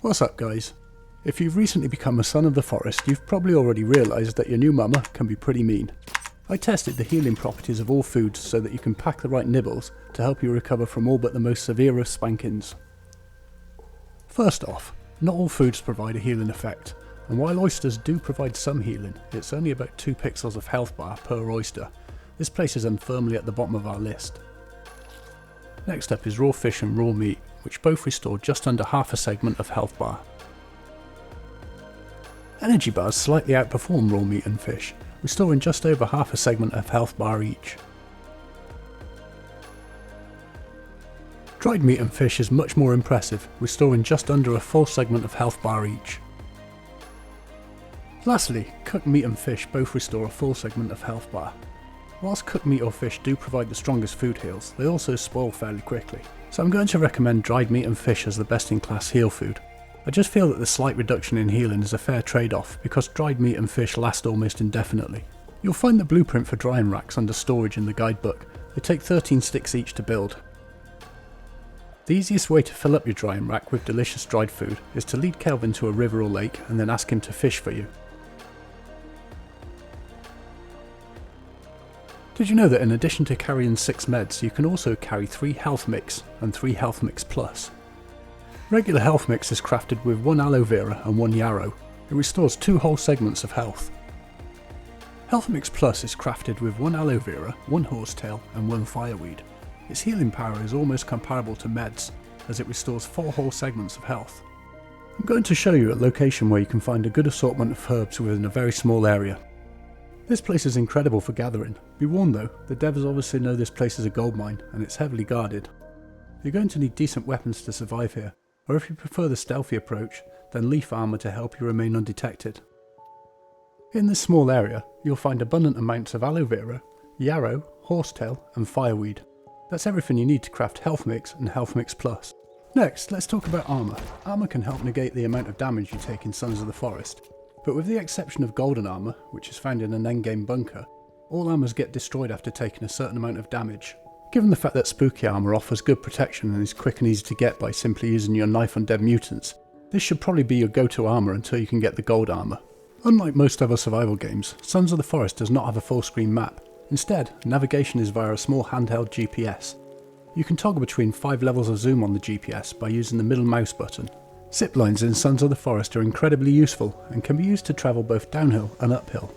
What's up guys? If you've recently become a son of the forest, you've probably already realised that your new mama can be pretty mean. I tested the healing properties of all foods so that you can pack the right nibbles to help you recover from all but the most severe of spankings. First off, not all foods provide a healing effect, and while oysters do provide some healing, it's only about 2 pixels of health bar per oyster. This places them firmly at the bottom of our list. Next up is raw fish and raw meat, which both restore just under half a segment of health bar. Energy bars slightly outperform raw meat and fish, restoring just over half a segment of health bar each. Dried meat and fish is much more impressive, restoring just under a full segment of health bar each. Lastly, cooked meat and fish both restore a full segment of health bar. Whilst cooked meat or fish do provide the strongest food heals, they also spoil fairly quickly, so I'm going to recommend dried meat and fish as the best in class heal food. I just feel that the slight reduction in healing is a fair trade-off because dried meat and fish last almost indefinitely. You'll find the blueprint for drying racks under storage in the guidebook. They take 13 sticks each to build. The easiest way to fill up your drying rack with delicious dried food is to lead Kelvin to a river or lake and then ask him to fish for you. Did you know that in addition to carrying 6 meds, you can also carry 3 health mix and 3 health mix plus? Regular health mix is crafted with 1 aloe vera and 1 yarrow. It restores 2 whole segments of health. Health mix plus is crafted with 1 aloe vera, 1 horsetail and 1 fireweed. Its healing power is almost comparable to meds, as it restores 4 whole segments of health. I'm going to show you a location where you can find a good assortment of herbs within a very small area. This place is incredible for gathering. Be warned though, the devs obviously know this place is a gold mine and it's heavily guarded. You're going to need decent weapons to survive here, or if you prefer the stealthy approach, then leaf armour to help you remain undetected. In this small area, you'll find abundant amounts of aloe vera, yarrow, horsetail and fireweed. That's everything you need to craft health mix and health mix plus. Next, let's talk about armour. Armour can help negate the amount of damage you take in Sons of the Forest. But with the exception of golden armour, which is found in an endgame bunker, all armours get destroyed after taking a certain amount of damage. Given the fact that spooky armour offers good protection and is quick and easy to get by simply using your knife on dead mutants, this should probably be your go-to armour until you can get the gold armour. Unlike most other survival games, Sons of the Forest does not have a full screen map. Instead, navigation is via a small handheld GPS. You can toggle between 5 levels of zoom on the GPS by using the middle mouse button. Zip lines in Sons of the Forest are incredibly useful and can be used to travel both downhill and uphill.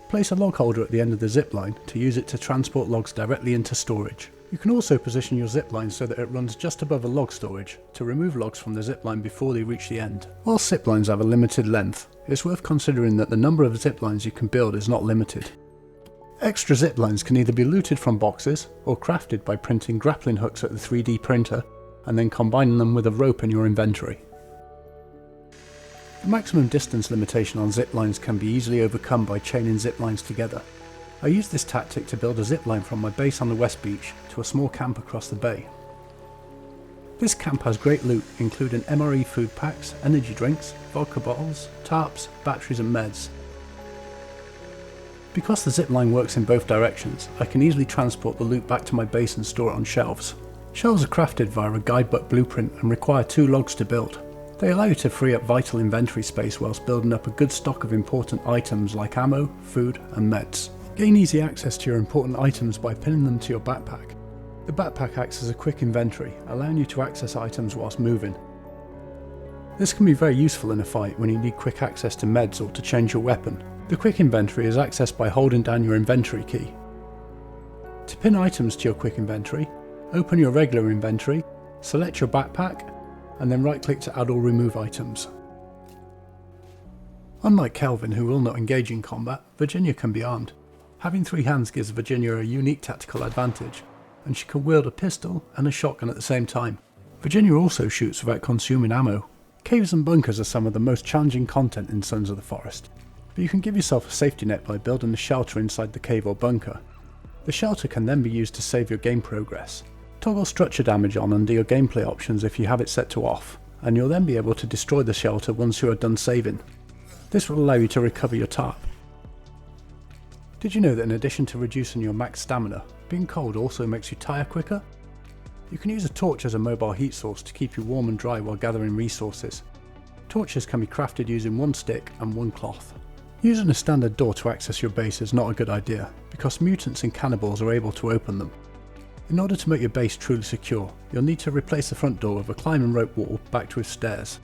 Place a log holder at the end of the zip line to use it to transport logs directly into storage. You can also position your zip line so that it runs just above a log storage to remove logs from the zip line before they reach the end. While zip lines have a limited length, it's worth considering that the number of zip lines you can build is not limited. Extra zip lines can either be looted from boxes or crafted by printing grappling hooks at the 3D printer and then combining them with a rope in your inventory. The maximum distance limitation on zip lines can be easily overcome by chaining zip lines together. I used this tactic to build a zip line from my base on the west beach to a small camp across the bay. This camp has great loot, including MRE food packs, energy drinks, vodka bottles, tarps, batteries and meds. Because the zip line works in both directions, I can easily transport the loot back to my base and store it on shelves. Shelves are crafted via a guidebook blueprint and require 2 logs to build. They allow you to free up vital inventory space whilst building up a good stock of important items like ammo, food and meds. Gain easy access to your important items by pinning them to your backpack. The backpack acts as a quick inventory, allowing you to access items whilst moving. This can be very useful in a fight when you need quick access to meds or to change your weapon. The quick inventory is accessed by holding down your inventory key. To pin items to your quick inventory, open your regular inventory, select your backpack, and then right click to add or remove items. Unlike Kelvin, who will not engage in combat, Virginia can be armed. Having 3 hands gives Virginia a unique tactical advantage, and she can wield a pistol and a shotgun at the same time. Virginia also shoots without consuming ammo. Caves and bunkers are some of the most challenging content in Sons of the Forest, but you can give yourself a safety net by building a shelter inside the cave or bunker. The shelter can then be used to save your game progress. Toggle structure damage on under your gameplay options if you have it set to off, and you'll then be able to destroy the shelter once you are done saving. This will allow you to recover your tarp. Did you know that in addition to reducing your max stamina, being cold also makes you tire quicker? You can use a torch as a mobile heat source to keep you warm and dry while gathering resources. Torches can be crafted using one stick and one cloth. Using a standard door to access your base is not a good idea, because mutants and cannibals are able to open them. In order to make your base truly secure, you'll need to replace the front door with a climbing rope wall backed with stairs.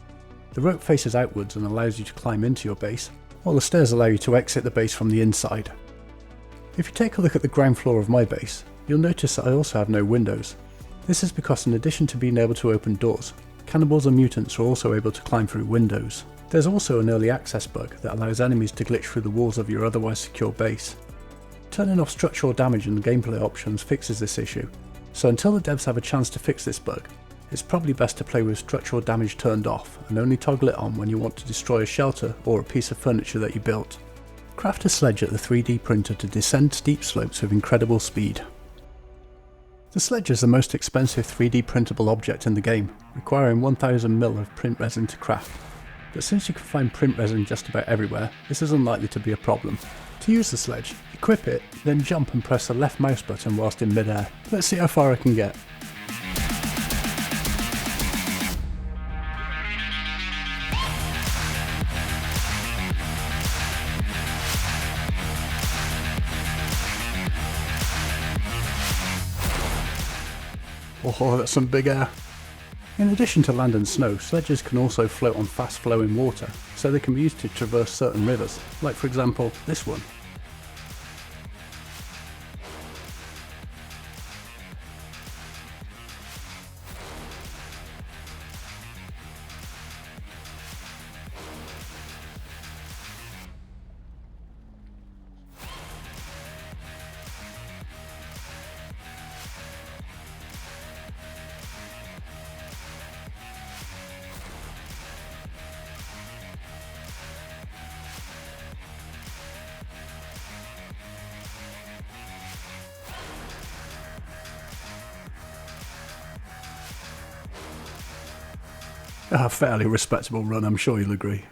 The rope faces outwards and allows you to climb into your base, while the stairs allow you to exit the base from the inside. If you take a look at the ground floor of my base, you'll notice that I also have no windows. This is because in addition to being able to open doors, cannibals and mutants are also able to climb through windows. There's also an early access bug that allows enemies to glitch through the walls of your otherwise secure base. Turning off structural damage in the gameplay options fixes this issue, so until the devs have a chance to fix this bug, it's probably best to play with structural damage turned off and only toggle it on when you want to destroy a shelter or a piece of furniture that you built. Craft a sledge at the 3D printer to descend steep slopes with incredible speed. The sledge is the most expensive 3D printable object in the game, requiring 1000 mil of print resin to craft. But since you can find print resin just about everywhere, this is unlikely to be a problem. To use the sledge, equip it, then jump and press the left mouse button whilst in mid-air. Let's see how far I can get. Oh, that's some big air. In addition to land and snow, sledges can also float on fast flowing water, so they can be used to traverse certain rivers, like for example this one. A fairly respectable run, I'm sure you'll agree.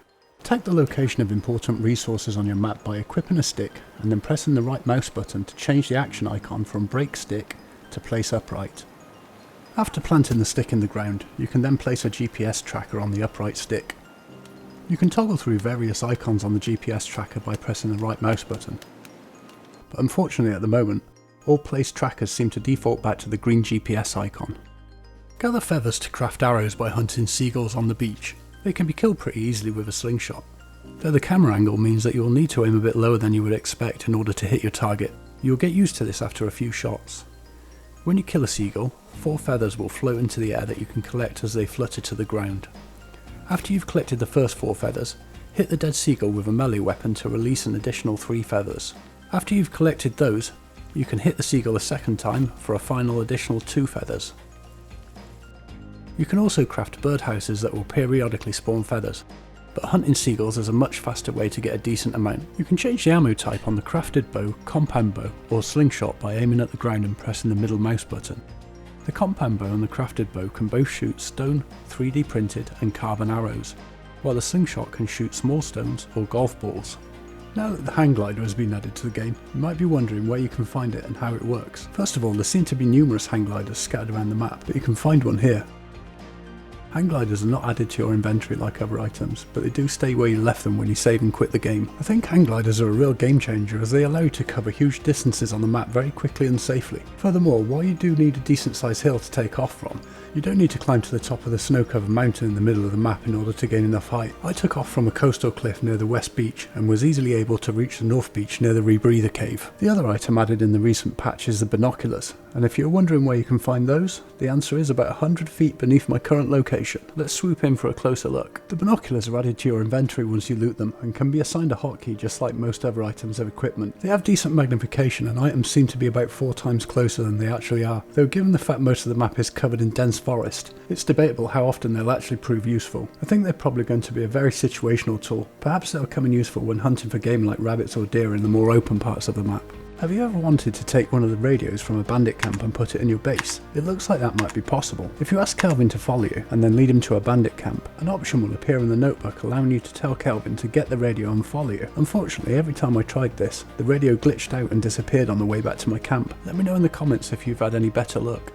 Tag the location of important resources on your map by equipping a stick and then pressing the right mouse button to change the action icon from break stick to place upright. After planting the stick in the ground, you can then place a GPS tracker on the upright stick. You can toggle through various icons on the GPS tracker by pressing the right mouse button. But unfortunately at the moment, all placed trackers seem to default back to the green GPS icon. Gather feathers to craft arrows by hunting seagulls on the beach. They can be killed pretty easily with a slingshot, though the camera angle means that you will need to aim a bit lower than you would expect in order to hit your target. You'll get used to this after a few shots. When you kill a seagull, 4 feathers will float into the air that you can collect as they flutter to the ground. After you've collected the first 4 feathers, hit the dead seagull with a melee weapon to release an additional 3 feathers. After you've collected those, you can hit the seagull a second time for a final additional 2 feathers. You can also craft birdhouses that will periodically spawn feathers, but hunting seagulls is a much faster way to get a decent amount. You can change the ammo type on the crafted bow, compound bow or slingshot by aiming at the ground and pressing the middle mouse button. The compound bow and the crafted bow can both shoot stone, 3D printed and carbon arrows, while the slingshot can shoot small stones or golf balls. Now that the hang glider has been added to the game, you might be wondering where you can find it and how it works. First of all, there seem to be numerous hang gliders scattered around the map, but you can find one here. Hang gliders are not added to your inventory like other items, but they do stay where you left them when you save and quit the game. I think hang gliders are a real game changer as they allow you to cover huge distances on the map very quickly and safely. Furthermore, while you do need a decent sized hill to take off from, you don't need to climb to the top of the snow covered mountain in the middle of the map in order to gain enough height. I took off from a coastal cliff near the west beach and was easily able to reach the north beach near the rebreather cave. The other item added in the recent patch is the binoculars, and if you're wondering where you can find those, the answer is about 100 feet beneath my current location. Let's swoop in for a closer look. The binoculars are added to your inventory once you loot them and can be assigned a hotkey just like most other items of equipment. They have decent magnification and items seem to be about 4 times closer than they actually are, though given the fact most of the map is covered in dense forest, it's debatable how often they'll actually prove useful. I think they're probably going to be a very situational tool. Perhaps they'll come in useful when hunting for game like rabbits or deer in the more open parts of the map. Have you ever wanted to take one of the radios from a bandit camp and put it in your base? It looks like that might be possible. If you ask Kelvin to follow you and then lead him to a bandit camp, an option will appear in the notebook allowing you to tell Kelvin to get the radio and follow you. Unfortunately, every time I tried this, the radio glitched out and disappeared on the way back to my camp. Let me know in the comments if you've had any better luck.